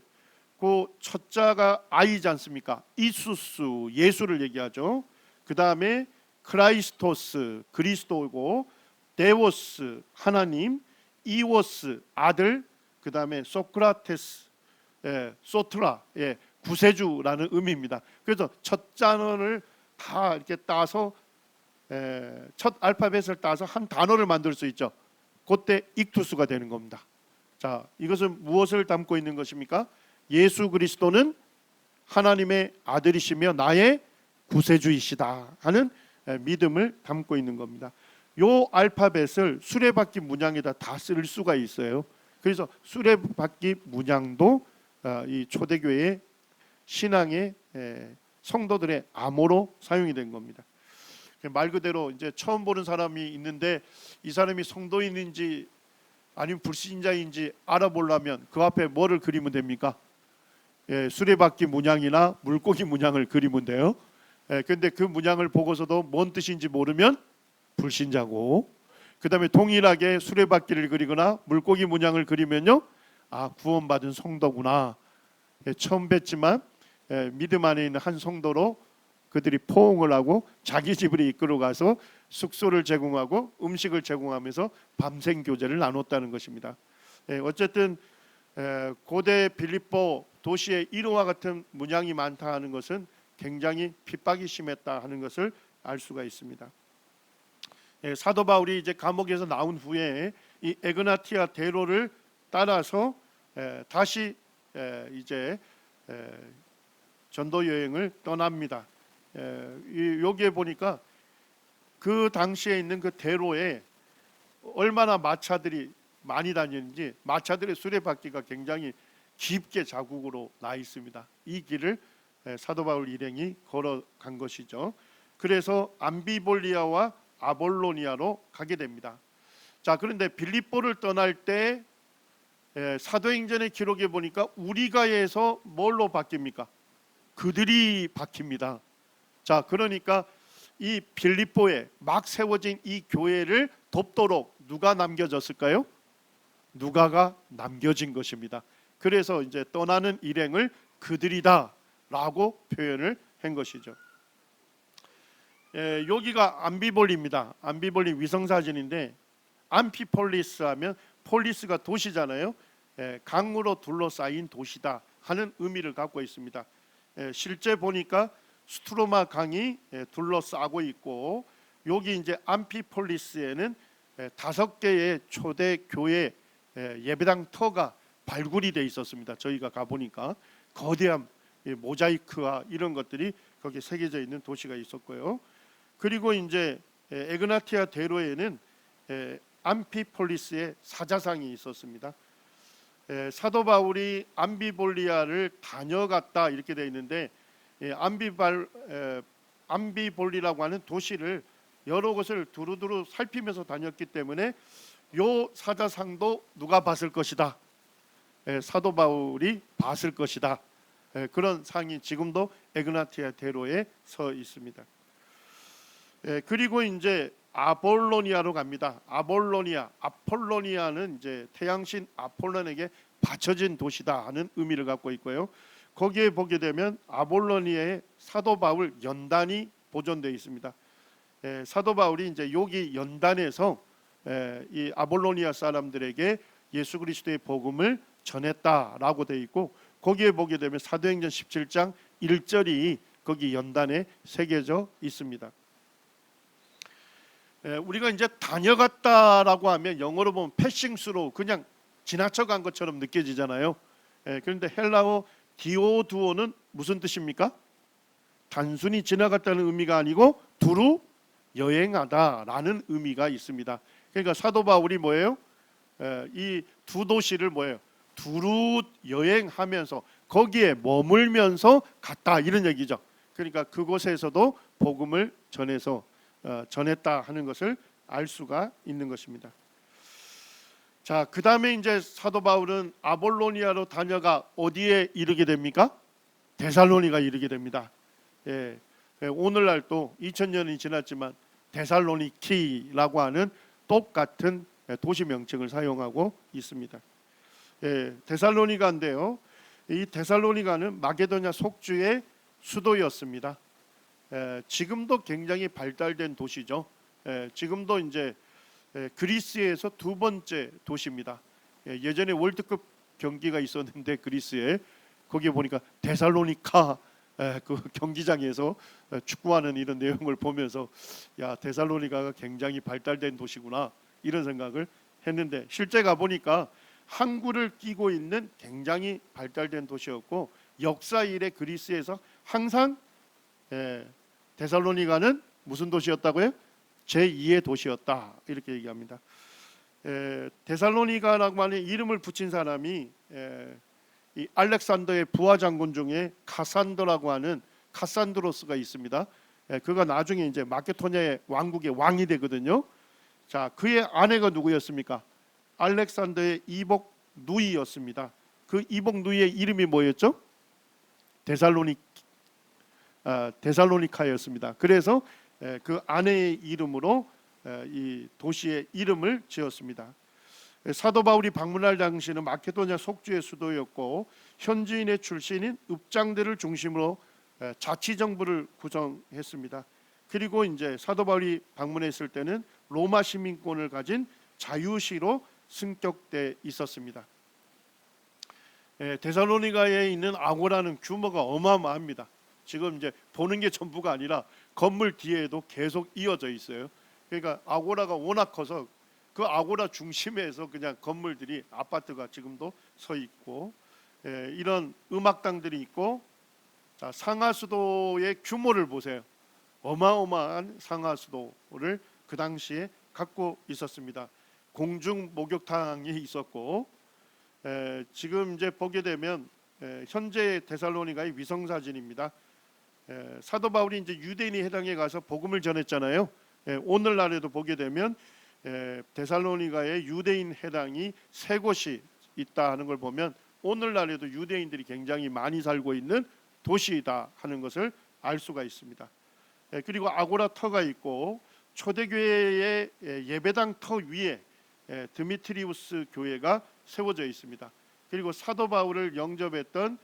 그 첫자가 I지 않습니까? 이수스, 예수를 얘기하죠. 그 다음에 크라이스토스, 그리스도고, 데오스, 하나님, 이오스, 아들, 그 다음에 소크라테스, 소트라, 구세주라는 의미입니다. 그래서 첫 단어를 다 이렇게 따서 첫 알파벳을 따서 한 단어를 만들 수 있죠. 그때 익투스가 되는 겁니다. 자, 이것은 무엇을 담고 있는 것입니까? 예수 그리스도는 하나님의 아들이시며 나의 구세주이시다 하는 믿음을 담고 있는 겁니다. 요 알파벳을 수레바퀴 문양에다 다 쓸 수가 있어요. 그래서 수레바퀴 문양도 이 초대교회의 신앙의 성도들의 암호로 사용이 된 겁니다. 말 그대로 이제 처음 보는 사람이 있는데 이 사람이 성도인인지 아니면 불신자인지 알아보려면 그 앞에 뭐를 그리면 됩니까? 수레바퀴 문양이나 물고기 문양을 그리면 돼요. 근데 그 문양을 보고서도 뭔 뜻인지 모르면 불신자고, 그 다음에 동일하게 수레바퀴를 그리거나 물고기 문양을 그리면요, 아, 구원받은 성도구나. 처음 뵀지만 믿음 안에 있는 한 성도로 그들이 포옹을 하고 자기 집으로 이끌어 가서 숙소를 제공하고 음식을 제공하면서 밤샘 교제를 나눴다는 것입니다. 어쨌든 고대 빌립보 도시에 이와 같은 문양이 많다 하는 것은 굉장히 핍박이 심했다 하는 것을 알 수가 있습니다. 사도 바울이 이제 감옥에서 나온 후에 이 에그나티아 대로를 따라서 다시 이제 전도 여행을 떠납니다. 여기에 보니까 그 당시에 있는 그 대로에 얼마나 마차들이 많이 다니는지, 마차들의 수레바퀴가 굉장히 깊게 자국으로 나 있습니다. 이 길을 사도 바울 일행이 걸어간 것이죠. 그래서 암비볼리아와 아볼로니아로 가게 됩니다. 자, 그런데 빌립보를 떠날 때 사도행전의 기록에 보니까 우리가에서 뭘로 바뀝니까? 그들이 바뀝니다. 자, 그러니까 이 빌립보에 막 세워진 이 교회를 돕도록 누가 남겨졌을까요? 누가가 남겨진 것입니다. 그래서 이제 떠나는 일행을 그들이다라고 표현을 한 것이죠. 여기가 암비볼리입니다. 암비볼리 위성사진인데, 암피폴리스 하면 폴리스가 도시잖아요. 강으로 둘러싸인 도시다 하는 의미를 갖고 있습니다. 실제 보니까 스트로마 강이 둘러싸고 있고, 여기 이제 암피폴리스에는 5개의 초대 교회 예배당 터가 발굴이 돼 있었습니다. 저희가 가 보니까 거대한 모자이크와 이런 것들이 거기에 새겨져 있는 도시가 있었고요. 그리고 이제 에그나티아 대로에는 암피폴리스의 사자상이 있었습니다. 사도 바울이 암비볼리아를 다녀갔다 이렇게 되어 있는데, 암비볼리라고 하는 도시를 여러 곳을 두루두루 살피면서 다녔기 때문에 요 사자상도 누가 봤을 것이다, 사도 바울이 봤을 것이다, 그런 상이 지금도 에그나티아 대로에 서 있습니다. 그리고 이제 아볼로니아로 갑니다. 아폴로니아는 이제 태양신 아폴론에게 바쳐진 도시다 하는 의미를 갖고 있고요. 거기에 보게 되면 아볼로니아의 사도 바울 연단이 보존되어 있습니다. 사도 바울이 이제 여기 연단에서 이 아볼로니아 사람들에게 예수 그리스도의 복음을 전했다라고 되어 있고, 거기에 보게 되면 사도행전 17장 1절이 거기 연단에 새겨져 있습니다. 우리가 이제 다녀갔다라고 하면 영어로 보면 패싱스로 그냥 지나쳐간 것처럼 느껴지잖아요. 그런데 헬라어 디오두오는 무슨 뜻입니까? 단순히 지나갔다는 의미가 아니고 두루 여행하다라는 의미가 있습니다. 그러니까 사도 바울이 뭐예요? 이 두 도시를 뭐예요? 두루 여행하면서 거기에 머물면서 갔다 이런 얘기죠. 그러니까 그곳에서도 복음을 전했다 하는 것을 알 수가 있는 것입니다. 자, 그 다음에 이제 사도 바울은 아볼로니아로 다녀가 어디에 이르게 됩니까? 데살로니가 이르게 됩니다. 오늘날 또 2000년이 지났지만 데살로니키라고 하는 똑같은 도시 명칭을 사용하고 있습니다. 데살로니가인데요, 이 데살로니가는 마게도냐 속주의 수도였습니다. 지금도 굉장히 발달된 도시죠. 지금도 이제 그리스에서 두 번째 도시입니다. 예전에 월드컵 경기가 있었는데 그리스에 거기에 보니까 데살로니카 그 경기장에서 축구하는 이런 내용을 보면서 야, 데살로니가가 굉장히 발달된 도시구나 이런 생각을 했는데, 실제 가 보니까 항구를 끼고 있는 굉장히 발달된 도시였고, 역사 이래 그리스에서 항상 데살로니가는 무슨 도시였다고요? 제2의 도시였다 이렇게 얘기합니다. 데살로니가라고 하는 이름을 붙인 사람이 이 알렉산더의 부하 장군 중에 카산드라고 하는 카산드로스가 있습니다. 그가 나중에 이제 마케도니아의 왕국의 왕이 되거든요. 자, 그의 아내가 누구였습니까? 알렉산더의 이복 누이였습니다. 그 이복 누이의 이름이 뭐였죠? 데살로니카였습니다. 그래서 그 아내의 이름으로 이 도시의 이름을 지었습니다. 사도 바울이 방문할 당시는 마케도냐 속주의 수도였고, 현지인의 출신인 읍장들을 중심으로 자치정부를 구성했습니다. 그리고 이제 사도 바울이 방문했을 때는 로마 시민권을 가진 자유시로 승격돼 있었습니다. 데살로니가에 있는 아고라는 규모가 어마어마합니다. 지금 이제 보는 게 전부가 아니라 건물 뒤에도 계속 이어져 있어요. 그러니까 아고라가 워낙 커서 그 아고라 중심에서 그냥 건물들이, 아파트가 지금도 서 있고, 이런 음악당들이 있고. 자, 상하수도의 규모를 보세요. 어마어마한 상하수도를 그 당시에 갖고 있었습니다. 공중 목욕탕이 있었고, 지금 이제 보게 되면 현재 데살로니가의 위성 사진입니다. 사도 바울이 이제 유대인이 해당에 가서 복음을 전했잖아요. 오늘날에도 보게 되면 데살로니가의 유대인 해당이 3곳이 있다 하는 걸 보면 오늘날에도 유대인들이 굉장히 많이 살고 있는 도시이다 하는 것을 알 수가 있습니다. 그리고 아고라 터가 있고, 초대교회의 예배당 터 위에 드미트리우스 교회가 세워져 있습니다. 그리고 사도 바울을 영접했던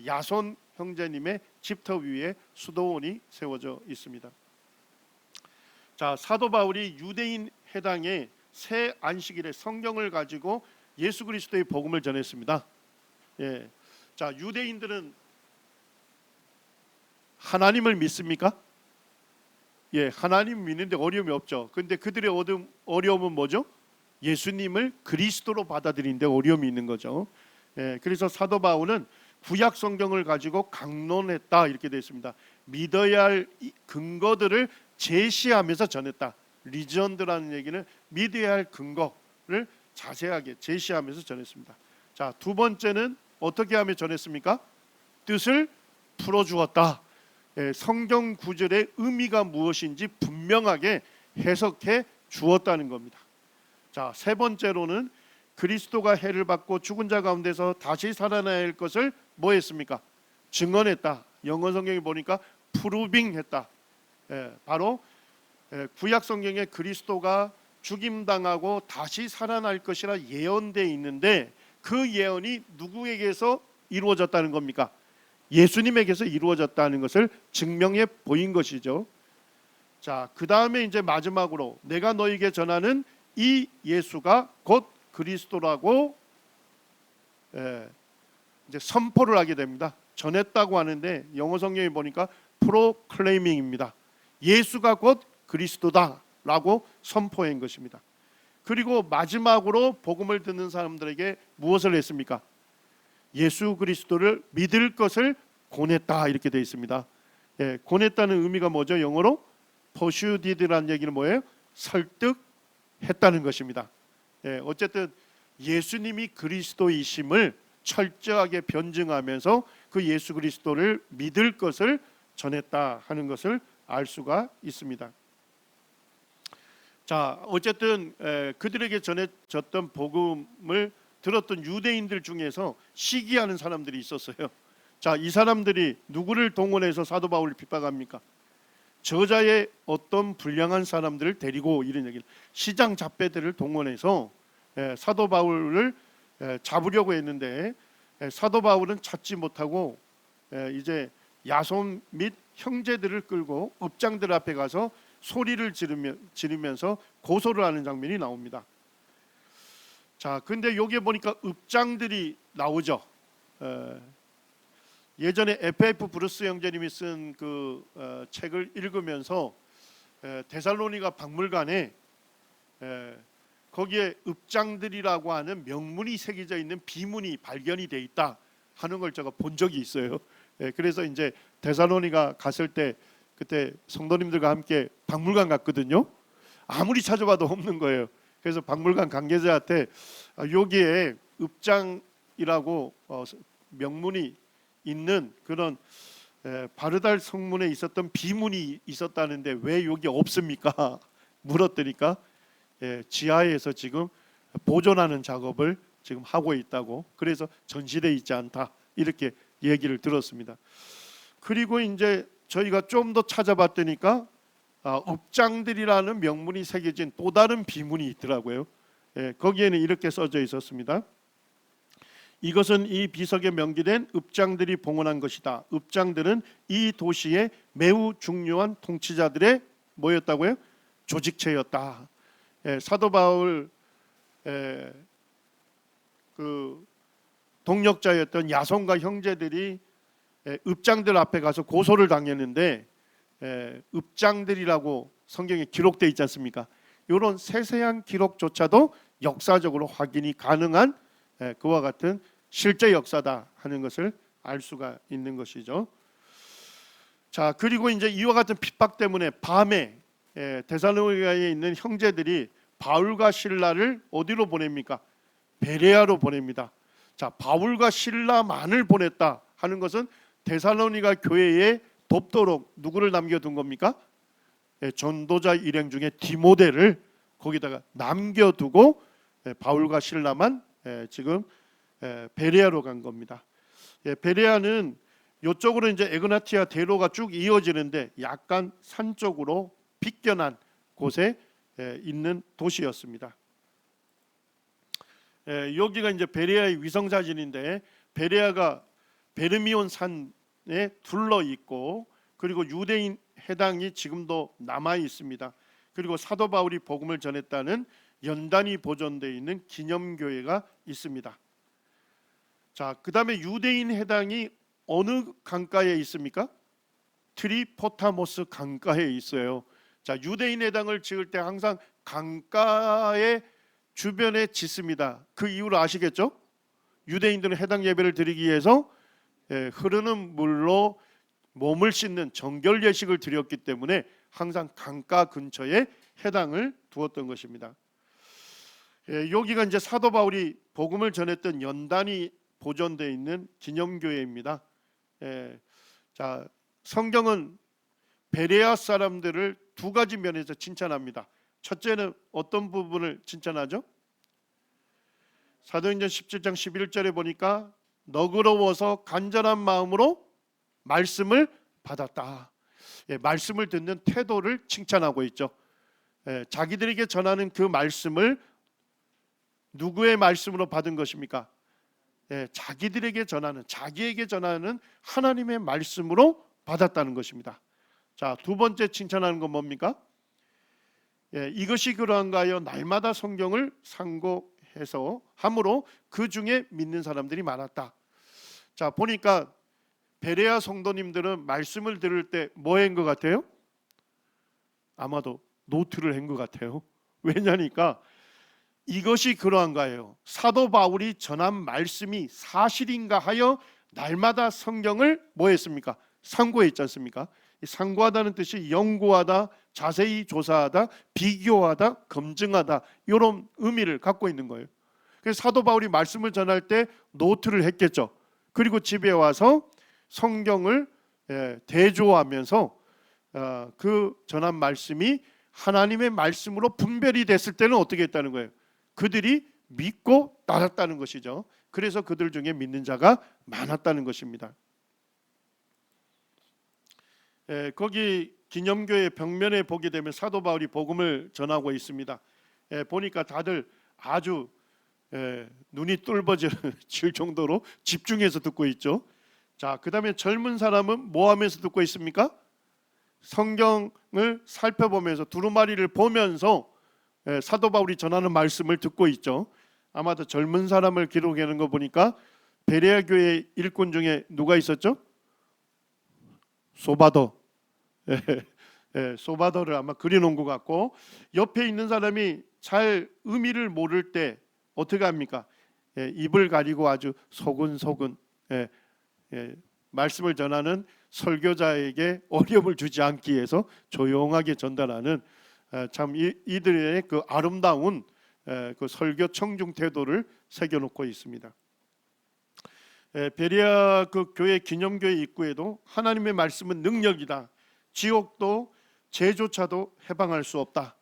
야손 형제님의 집터 위에 수도원이 세워져 있습니다. 자, 사도 바울이 유대인 해당에 새 안식일에 성경을 가지고 예수 그리스도의 복음을 전했습니다. 예. 자, 유대인들은 하나님을 믿습니까? 예, 하나님 믿는데 어려움이 없죠. 근데 그들의 어려움은 뭐죠? 예수님을 그리스도로 받아들이는데 어려움이 있는 거죠. 예, 그래서 사도 바울은 구약 성경을 가지고 강론했다 이렇게 되어 있습니다. 믿어야 할 근거들을 제시하면서 전했다. 리전드라는 얘기는 믿어야 할 근거를 자세하게 제시하면서 전했습니다. 자, 두 번째는 어떻게 하며 전했습니까? 뜻을 풀어주었다. 예, 성경 구절의 의미가 무엇인지 분명하게 해석해 주었다는 겁니다. 자, 세 번째로는 그리스도가 해를 받고 죽은 자 가운데서 다시 살아나야 할 것을 뭐 했습니까? 증언했다. 영어 성경에 보니까 프루빙했다. 바로 구약 성경에 그리스도가 죽임당하고 다시 살아날 것이라 예언되어 있는데 그 예언이 누구에게서 이루어졌다는 겁니까? 예수님에게서 이루어졌다는 것을 증명해 보인 것이죠. 자, 그 다음에 이제 마지막으로 내가 너에게 전하는 이 예수가 곧 그리스도라고 이제 선포를 하게 됩니다. 전했다고 하는데 영어 성경에 보니까 proclaiming입니다. 예수가 곧 그리스도다라고 선포한 것입니다. 그리고 마지막으로 복음을 듣는 사람들에게 무엇을 했습니까? 예수 그리스도를 믿을 것을 권했다 이렇게 되어 있습니다. 예, 권했다는 의미가 뭐죠? 영어로 persuaded라는 얘기는 뭐예요? 설득했다는 것입니다. 예, 어쨌든 예수님이 그리스도이심을 철저하게 변증하면서 그 예수 그리스도를 믿을 것을 전했다 하는 것을 알 수가 있습니다. 자, 어쨌든 그들에게 전해졌던 복음을 들었던 유대인들 중에서 시기하는 사람들이 있었어요. 자, 이 사람들이 누구를 동원해서 사도 바울을 핍박합니까? 저자의 어떤 불량한 사람들을 데리고 이런 얘기를 시장 잡배들을 동원해서 사도 바울을 잡으려고 했는데 사도 바울은 찾지 못하고 이제 야손 및 형제들을 끌고 읍장들 앞에 가서 소리를 지르면서 고소를 하는 장면이 나옵니다. 자, 근데 여기에 보니까 읍장들이 나오죠. 예전에 FF 브루스 형제님이 쓴 그 책을 읽으면서 데살로니가 박물관에 거기에 읍장들이라고 하는 명문이 새겨져 있는 비문이 발견이 돼 있다 하는 걸 제가 본 적이 있어요. 그래서 이제 데살로니가 갔을 때 그때 성도님들과 함께 박물관 갔거든요. 아무리 찾아봐도 없는 거예요. 그래서 박물관 관계자한테 여기에 읍장이라고 명문이 있는 그런 바르달 성문에 있었던 비문이 있었다는데 왜 여기 없습니까? 물었더니까 지하에서 지금 보존하는 작업을 지금 하고 있다고, 그래서 전시돼 있지 않다 이렇게 얘기를 들었습니다. 그리고 이제 저희가 좀 더 찾아봤더니까 읍장들이라는 명문이 새겨진 또 다른 비문이 있더라고요. 거기에는 이렇게 써져 있었습니다. 이것은 이 비석에 명기된 읍장들이 봉헌한 것이다. 읍장들은 이 도시의 매우 중요한 통치자들의 뭐였다고요? 조직체였다. 사도 바울 그 동력자였던 야손과 형제들이 읍장들 앞에 가서 고소를 당했는데 읍장들이라고 성경에 기록되어 있지 않습니까? 이런 세세한 기록조차도 역사적으로 확인이 가능한 그와 같은 실제 역사다 하는 것을 알 수가 있는 것이죠. 자, 그리고 이제 이와 같은 핍박 때문에 밤에 데살로니가에 있는 형제들이 바울과 실라를 어디로 보냅니까? 베레아로 보냅니다. 자, 바울과 실라만을 보냈다 하는 것은 데살로니가 교회에 돕도록 누구를 남겨둔 겁니까? 전도자 일행 중에 디모데를 거기다가 남겨두고 바울과 실라만 지금 베레아로 간 겁니다. 베레아는 이쪽으로 이제 에그나티아 대로가 쭉 이어지는데 약간 산 쪽으로 빗겨난 곳에 있는 도시였습니다. 여기가 이제 베레아의 위성 사진인데 베레아가 베르미온 산에 둘러 있고 그리고 유대인 해당이 지금도 남아 있습니다. 그리고 사도 바울이 복음을 전했다는 연단이 보존되어 있는 기념교회가 있습니다. 자, 그 다음에 유대인 해당이 어느 강가에 있습니까? 트리포타모스 강가에 있어요. 자, 유대인 해당을 지을 때 항상 강가의 주변에 짓습니다. 그 이유를 아시겠죠? 유대인들은 해당 예배를 드리기 위해서 흐르는 물로 몸을 씻는 정결 예식을 드렸기 때문에 항상 강가 근처에 해당을 두었던 것입니다. 여기가 이제 사도 바울이 복음을 전했던 연단이 보존되어 있는 기념교회입니다. 자, 성경은 베레아 사람들을 두 가지 면에서 칭찬합니다. 첫째는 어떤 부분을 칭찬하죠? 사도행전 17장 11절에 보니까 너그러워서 간절한 마음으로 말씀을 받았다. 말씀을 듣는 태도를 칭찬하고 있죠. 자기들에게 전하는 그 말씀을 누구의 말씀으로 받은 것입니까? 자기들에게 전하는, 자기에게 전하는 하나님의 말씀으로 받았다는 것입니다. 자, 두 번째 칭찬하는 건 뭡니까? 이것이 그러한가 하여 날마다 성경을 상고해서 함으로 그 중에 믿는 사람들이 많았다. 자, 보니까 베레아 성도님들은 말씀을 들을 때 뭐 한 것 같아요? 아마도 노트를 한 것 같아요. 왜냐니까 이것이 그러한가요? 사도 바울이 전한 말씀이 사실인가 하여 날마다 성경을 뭐 했습니까? 상고했지 않습니까? 상고하다는 뜻이 연구하다, 자세히 조사하다, 비교하다, 검증하다, 이런 의미를 갖고 있는 거예요. 그래서 사도 바울이 말씀을 전할 때 노트를 했겠죠. 그리고 집에 와서 성경을 대조하면서 그 전한 말씀이 하나님의 말씀으로 분별이 됐을 때는 어떻게 했다는 거예요? 그들이 믿고 따랐다는 것이죠. 그래서 그들 중에 믿는 자가 많았다는 것입니다. 거기 기념교회 벽면에 보게 되면 사도 바울이 복음을 전하고 있습니다. 보니까 다들 아주 눈이 뚫어질 정도로 집중해서 듣고 있죠. 자, 그 다음에 젊은 사람은 뭐 하면서 듣고 있습니까? 성경을 살펴보면서 두루마리를 보면서 사도 바울이 전하는 말씀을 듣고 있죠. 아마도 젊은 사람을 기록하는 거 보니까 베레아 교회 일꾼 중에 누가 있었죠? 소바더. 소바더를 아마 그려놓은 것 같고, 옆에 있는 사람이 잘 의미를 모를 때 어떻게 합니까? 입을 가리고 아주 소근소근 말씀을 전하는 설교자에게 어려움을 주지 않기 위해서 조용하게 전달하는 참 이들의 그 아름다운 그 설교 청중 태도를 새겨놓고 있습니다. 베레아 그 교회 기념교회 입구에도 하나님의 말씀은 능력이다. 지옥도 죄조차도 해방할 수 없다.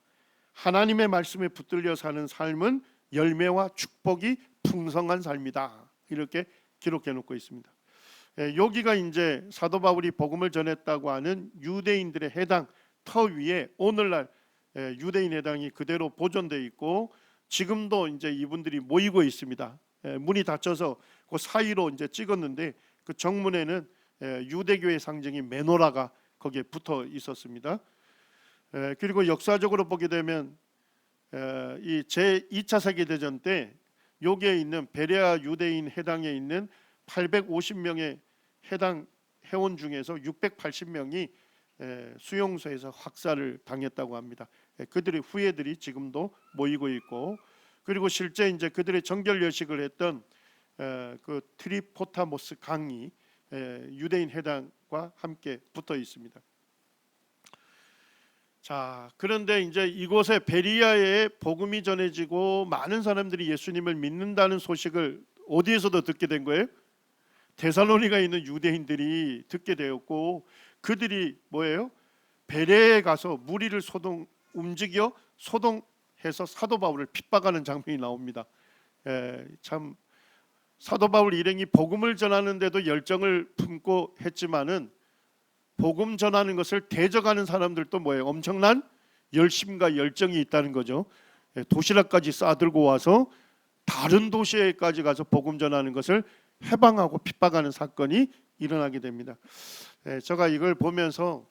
하나님의 말씀에 붙들려 사는 삶은 열매와 축복이 풍성한 삶이다. 이렇게 기록해 놓고 있습니다. 여기가 이제 사도 바울이 복음을 전했다고 하는 유대인들의 해당 터 위에 오늘날 유대인 해당이 그대로 보존되어 있고, 지금도 이제 이분들이 모이고 있습니다. 문이 닫혀서 그 사이로 이제 찍었는데 그 정문에는 유대교의 상징인 메노라가 거기에 붙어 있었습니다. 그리고 역사적으로 보게 되면 이 제2차 세계대전 때 여기에 있는 베레아 유대인 해당에 있는 850명의 해당 회원 중에서 680명이 수용소에서 학살을 당했다고 합니다. 그들의 후예들이 지금도 모이고 있고, 그리고 실제 이제 그들의 정결 예식을 했던 그 트리포타모스 강이 유대인 해당과 함께 붙어 있습니다. 자, 그런데 이제 이곳에 베리아에 복음이 전해지고 많은 사람들이 예수님을 믿는다는 소식을 어디에서도 듣게 된 거예요? 데살로니가에 있는 유대인들이 듣게 되었고, 그들이 뭐예요? 베레에 가서 무리를 움직여 소동해서 사도 바울을 핍박하는 장면이 나옵니다. 참 사도 바울 일행이 복음을 전하는데도 열정을 품고 했지만은 복음 전하는 것을 대적하는 사람들도 뭐예요? 엄청난 열심과 열정이 있다는 거죠. 도시락까지 싸들고 와서 다른 도시에까지 가서 복음 전하는 것을 해방하고 핍박하는 사건이 일어나게 됩니다. 제가 이걸 보면서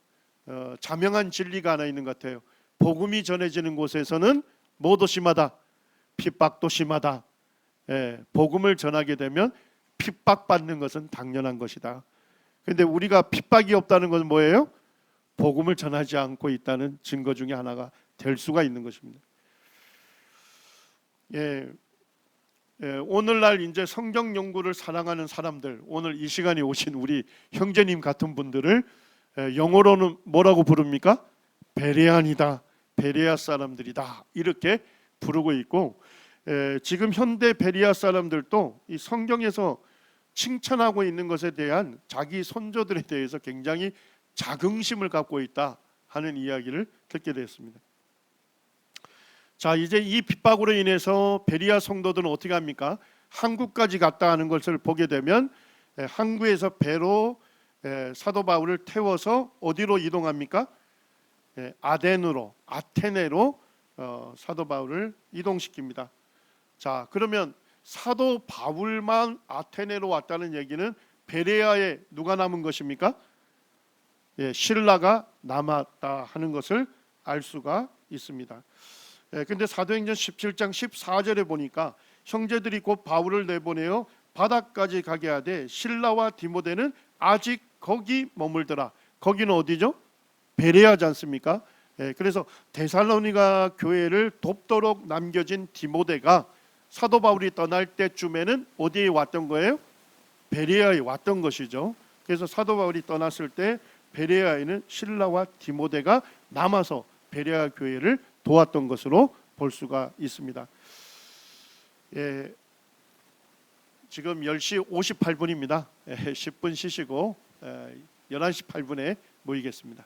자명한 진리가 하나 있는 것 같아요. 복음이 전해지는 곳에서는 모두 심하다. 핍박도 심하다. 복음을 전하게 되면 핍박받는 것은 당연한 것이다. 그런데 우리가 핍박이 없다는 것은 뭐예요? 복음을 전하지 않고 있다는 증거 중에 하나가 될 수가 있는 것입니다. 오늘날 이제 성경 연구를 사랑하는 사람들, 오늘 이 시간에 오신 우리 형제님 같은 분들을 영어로는 뭐라고 부릅니까? 베레안이다, 베레아 사람들이다, 이렇게 부르고 있고, 지금 현대 베레아 사람들도 이 성경에서 칭찬하고 있는 것에 대한 자기 선조들에 대해서 굉장히 자긍심을 갖고 있다 하는 이야기를 듣게 됐습니다. 자, 이제 이 핍박으로 인해서 베레아 성도들은 어떻게 합니까? 항구까지 갔다 하는 것을 보게 되면 항구에서 배로 사도 바울을 태워서 어디로 이동합니까? 아덴으로, 아테네로 사도 바울을 이동시킵니다. 자, 그러면 사도 바울만 아테네로 왔다는 얘기는 베레아에 누가 남은 것입니까? 신라가 남았다 하는 것을 알 수가 있습니다. 근데 사도행전 17장 14절에 보니까 형제들이 곧 바울을 내보내어 바다까지 가게 하되 신라와 디모데는 아직 거기 머물더라. 거기는 어디죠? 베레아지 않습니까? 그래서 데살로니가 교회를 돕도록 남겨진 디모데가 사도 바울이 떠날 때쯤에는 어디에 왔던 거예요? 베레아에 왔던 것이죠. 그래서 사도 바울이 떠났을 때 베레아에는 신라와 디모데가 남아서 베레아 교회를 도왔던 것으로 볼 수가 있습니다. 지금 10시 58분입니다. 10분 쉬시고 11시 8분에 모이겠습니다.